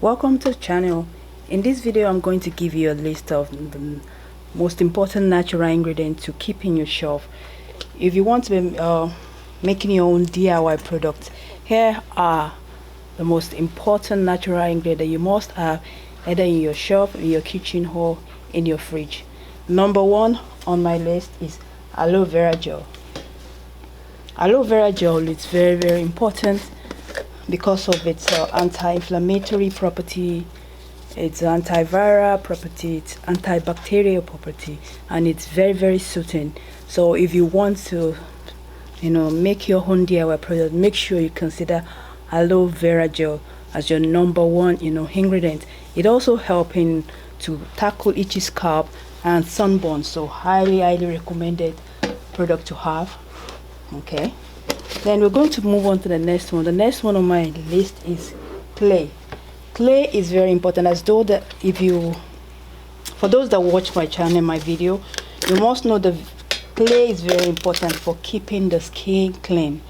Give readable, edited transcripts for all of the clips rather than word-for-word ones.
Welcome to the channel. In this video I'm going to give you a list of the most important natural ingredients to keep in your shelf. If you want to be making your own DIY product, here are the most important natural ingredients you must have either in your shelf, in your kitchen, or in your fridge. Number one on my list is aloe vera gel. Aloe vera gel is very important because of its anti-inflammatory property, its antiviral property, its antibacterial property, and it's very soothing. So if you want to make your own DIY product, make sure you consider aloe vera gel as your number one ingredient. It also helping to tackle itchy scalp and sunburn, so highly recommended product to have. Okay, then we're going to move on to the next one. The next one on my list is clay. Clay is very important, as though that for those that watch my channel, my video, you must know the clay is very important for keeping the skin clean.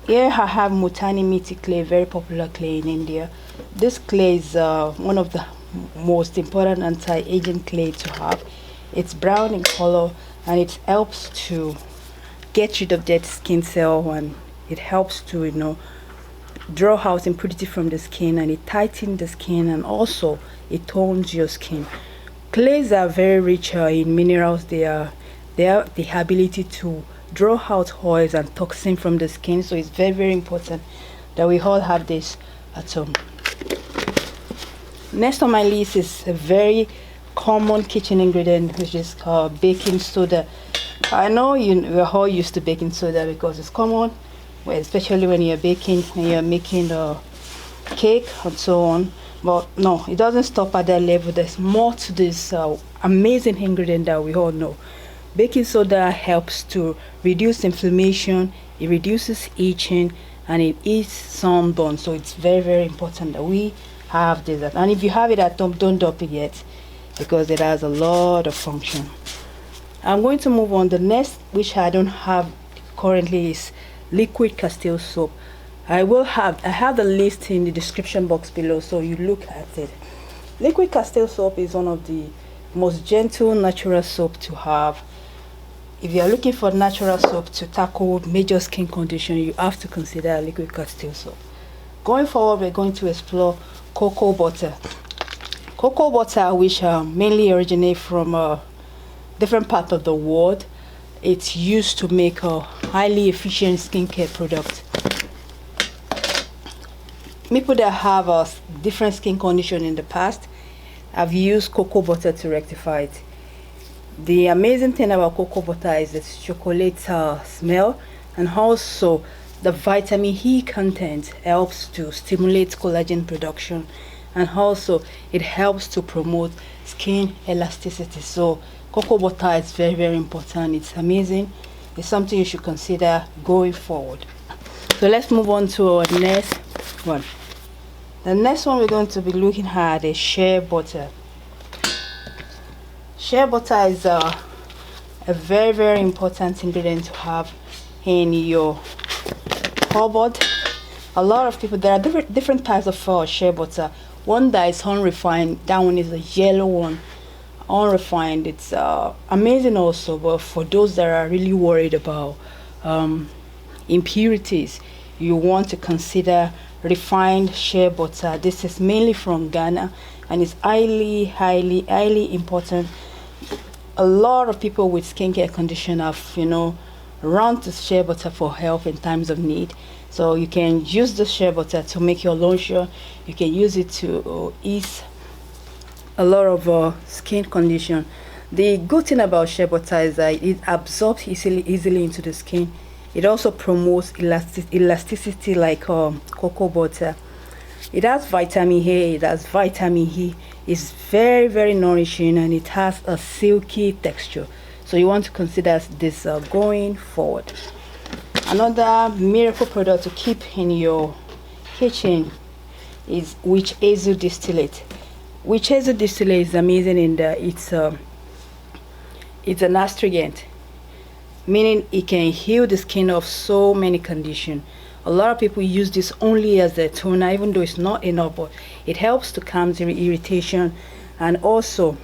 Here I have Multani Methi clay, very popular clay in India. This clay is one of the most important anti-aging clay to have. It's brown in color and it helps to get rid of dead skin cell, and it helps to draw out impurity from the skin, and it tightens the skin, and also it tones your skin. Clays are very rich in minerals. They have the ability to draw out oils and toxin from the skin, so it's very important that we all have this at home. Next on my list is a very common kitchen ingredient, which is called baking soda. I know we're all used to baking soda because it's common, especially when you're baking and you're making a cake and so on. But no, it doesn't stop at that level. There's more to this amazing ingredient that we all know. Baking soda helps to reduce inflammation, it reduces itching, and it eats sunburn. So it's very important that we have this. And if you have it at home, don't dump it yet, because it has a lot of function. I'm going to move on. The next, which I don't have currently, is liquid castile soap. I have the list in the description box below, so you look at it. Liquid castile soap is one of the most gentle natural soap to have. If you are looking for natural soap to tackle major skin condition, you have to consider liquid castile soap. Going forward, we're going to explore cocoa butter. Cocoa butter, which mainly originate from different parts of the world, it's used to make a highly efficient skincare product. People that have a different skin condition in the past have used cocoa butter to rectify it. The amazing thing about cocoa butter is its chocolate smell, and also the vitamin E content helps to stimulate collagen production, and also it helps to promote skin elasticity. So cocoa butter is very important. It's amazing. It's something you should consider going forward. So let's move on to our next one. The next one we're going to be looking at is shea butter. Shea butter is a very important ingredient to have in your cupboard. A lot of people, there are different types of shea butter. One that is unrefined, that one is a yellow one, unrefined. It's amazing also, but for those that are really worried about impurities, you want to consider refined shea butter. This is mainly from Ghana, and it's highly important. A lot of people with skincare condition have run to shea butter for help in times of need. So you can use the shea butter to make your lotion. You can use it to ease a lot of skin condition. The good thing about shea butter is that it absorbs easily into the skin. It also promotes elasticity like cocoa butter. It has vitamin A, it has vitamin E. It's very nourishing, and it has a silky texture. So you want to consider this going forward. Another miracle product to keep in your kitchen is witch hazel distillate. Witch hazel distillate is amazing in that it's an astringent, meaning it can heal the skin of so many conditions. A lot of people use this only as a toner, even though it's not enough, but it helps to calm the irritation. And also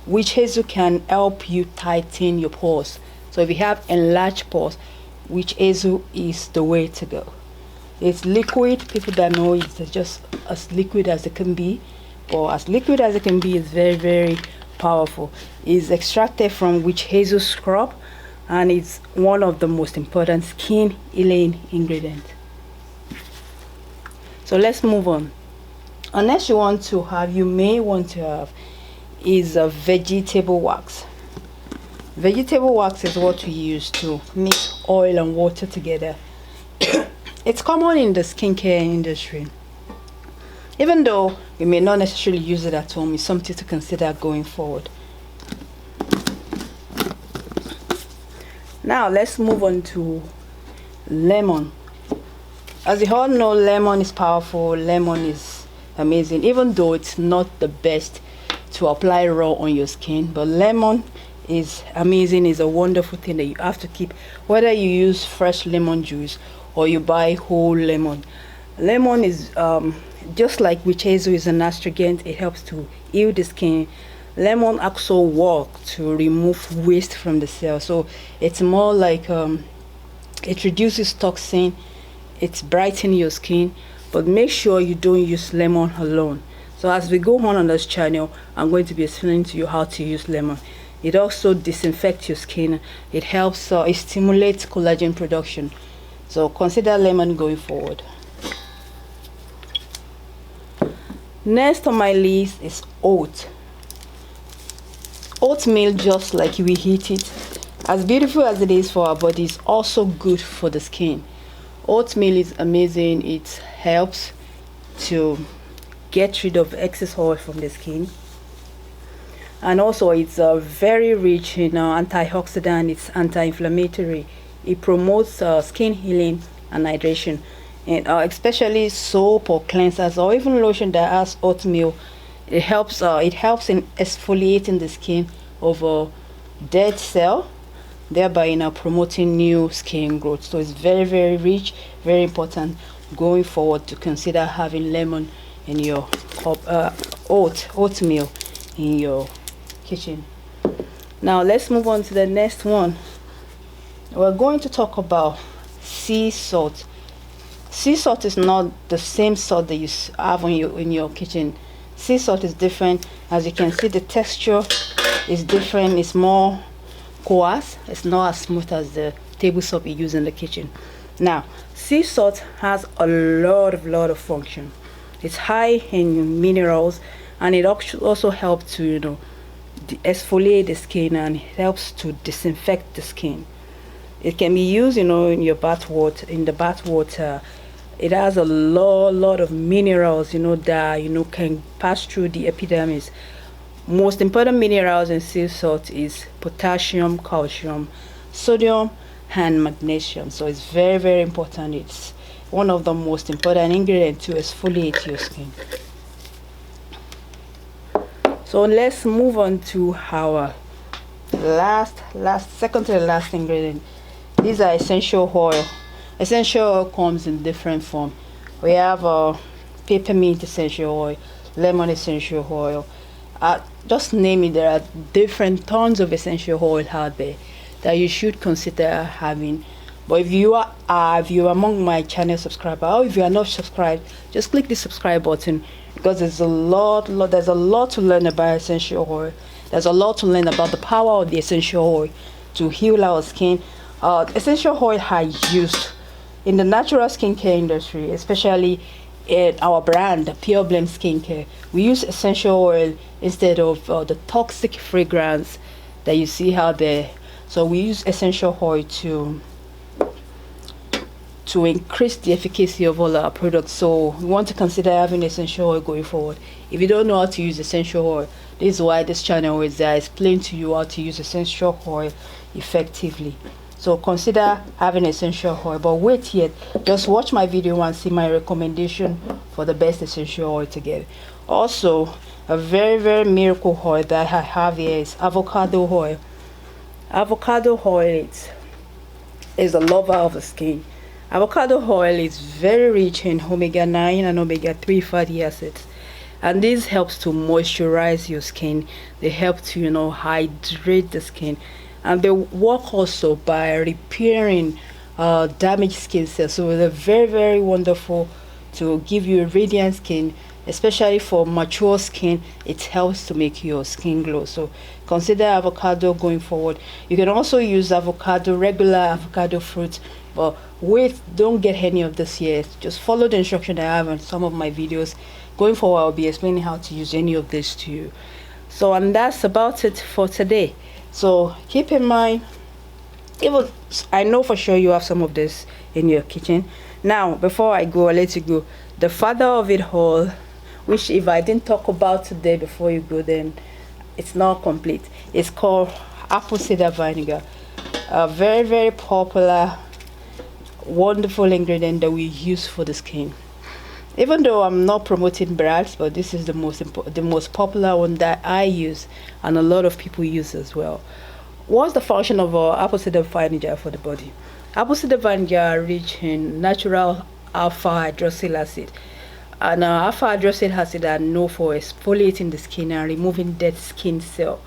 witch hazel can help you tighten your pores. So if you have enlarged pores, witch hazel is the way to go. It's liquid. People that know it's just as liquid as it can be, but as liquid as it can be, it's very, very powerful. It's extracted from witch hazel scrub, and it's one of the most important skin healing ingredients. So let's move on. And next you may want to have is a vegetable wax. Vegetable wax is what we use to mix oil and water together. It's common in the skincare industry. Even though you may not necessarily use it at home, it's something to consider going forward. Now let's move on to lemon. As you all know, lemon is powerful. Lemon is amazing, even though it's not the best to apply raw on your skin, but lemon is amazing. Is a wonderful thing that you have to keep, whether you use fresh lemon juice or you buy whole lemon. Lemon is just like witch hazel is an astringent. It helps to heal the skin. Lemon also works to remove waste from the cell, so it's more like it reduces toxin, it's brightening your skin. But make sure you don't use lemon alone. So as we go on this channel, I'm going to be explaining to you how to use lemon. It also disinfects your skin. It helps it stimulates collagen production. So consider lemon going forward. Next on my list is oat. Oatmeal, just like we eat it, as beautiful as it is for our body, is also good for the skin. Oatmeal is amazing. It helps to get rid of excess oil from the skin, and also it's very rich in antioxidant. It's anti-inflammatory. It promotes skin healing and hydration, and especially soap or cleansers or even lotion that has oatmeal. It helps in exfoliating the skin of a dead cell, thereby promoting new skin growth. So it's very, very rich, very important going forward to consider having lemon in your oatmeal in your kitchen. Now let's move on to the next one. We're going to talk about sea salt. Sea salt is not the same salt that you have in your kitchen. Sea salt is different. As you can see, the texture is different. It's more coarse. It's not as smooth as the table salt you use in the kitchen. Now, sea salt has a lot of function. It's high in minerals, and it also helps to exfoliate the skin, and it helps to disinfect the skin. It can be used in your bath water. In the bath water, it has a lot of minerals that can pass through the epidermis. Most important minerals in sea salt is potassium, calcium, sodium, and magnesium. So it's very, very important. It's one of the most important ingredients to exfoliate your skin. So let's move on to our second to the last ingredient. These are essential oil. Essential oil comes in different form. We have peppermint essential oil, lemon essential oil. Just name it. There are different tons of essential oil out there that you should consider having. But if you are among my channel subscriber, or if you are not subscribed, just click the subscribe button, because there's a lot to learn about essential oil. There's a lot to learn about the power of the essential oil to heal our skin. Essential oil are used in the natural skincare industry, especially in our brand, Pure Blend Skincare. We use essential oil instead of the toxic fragrance that you see out there. So we use essential oil to increase the efficacy of all our products. So we want to consider having essential oil going forward. If you don't know how to use essential oil, this is why this channel is there. I explain to you how to use essential oil effectively. So consider having essential oil. But wait yet, just watch my video and see my recommendation for the best essential oil to get. Also, a very miracle oil that I have here is avocado oil. Avocado oil is a lover of the skin. Avocado oil is very rich in omega-9 and omega-3 fatty acids, and this helps to moisturize your skin. They help to, you know, hydrate the skin, and they work also by repairing damaged skin cells. So they're very, very wonderful to give you a radiant skin, especially for mature skin. It helps to make your skin glow. So consider avocado going forward. You can also use avocado, regular avocado fruit, but wait, don't get any of this yet. Just follow the instruction I have on some of my videos. Going forward, I'll be explaining how to use any of this to you. So, and that's about it for today. So keep in mind, even I know for sure you have some of this in your kitchen. Now, before I go, I'll let you go. The father of it all, which if I didn't talk about today before you go, then it's not complete. It's called apple cider vinegar. A very, very popular, wonderful ingredient that we use for the skin. Even though I'm not promoting brands, but this is the most popular one that I use, and a lot of people use as well. What's the function of apple cider vinegar for the body? Apple cider vinegar are rich in natural alpha hydroxyl acid, and alpha hydroxyl acid are known for exfoliating the skin and removing dead skin cell.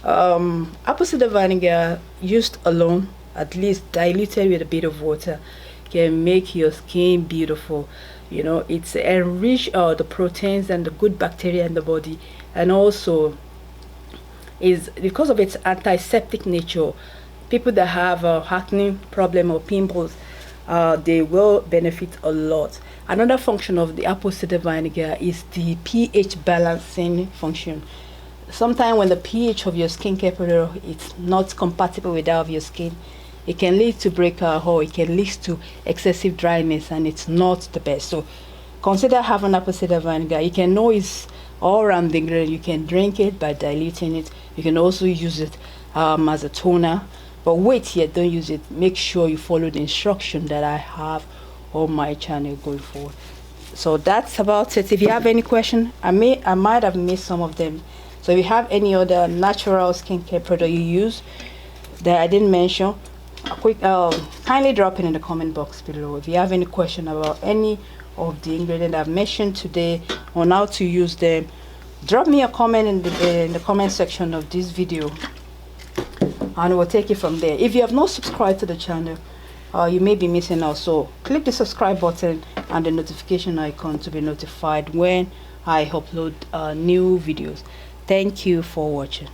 Apple cider vinegar used alone, at least diluted with a bit of water, can make your skin beautiful. You know, it's enrich the proteins and the good bacteria in the body, and also is because of its antiseptic nature. People that have a acne problem or pimples, they will benefit a lot. Another function of the apple cider vinegar is the pH balancing function. Sometimes when the pH of your skincare product is not compatible with that of your skin, it can lead to breakout, or it can lead to excessive dryness, and it's not the best. So consider having apple cider vinegar. You can know it's all around the ingredient. You can drink it by diluting it. You can also use it as a toner. But wait yet, don't use it. Make sure you follow the instruction that I have on my channel going forward. So that's about it. If you have any question, I might have missed some of them. So if you have any other natural skincare product you use that I didn't mention, kindly drop it in the comment box below. If you have any question about any of the ingredients I've mentioned today on how to use them, drop me a comment in the comment section of this video, and we'll take it from there. If you have not subscribed to the channel, you may be missing out, so click the subscribe button and the notification icon to be notified when I upload new videos. Thank you for watching.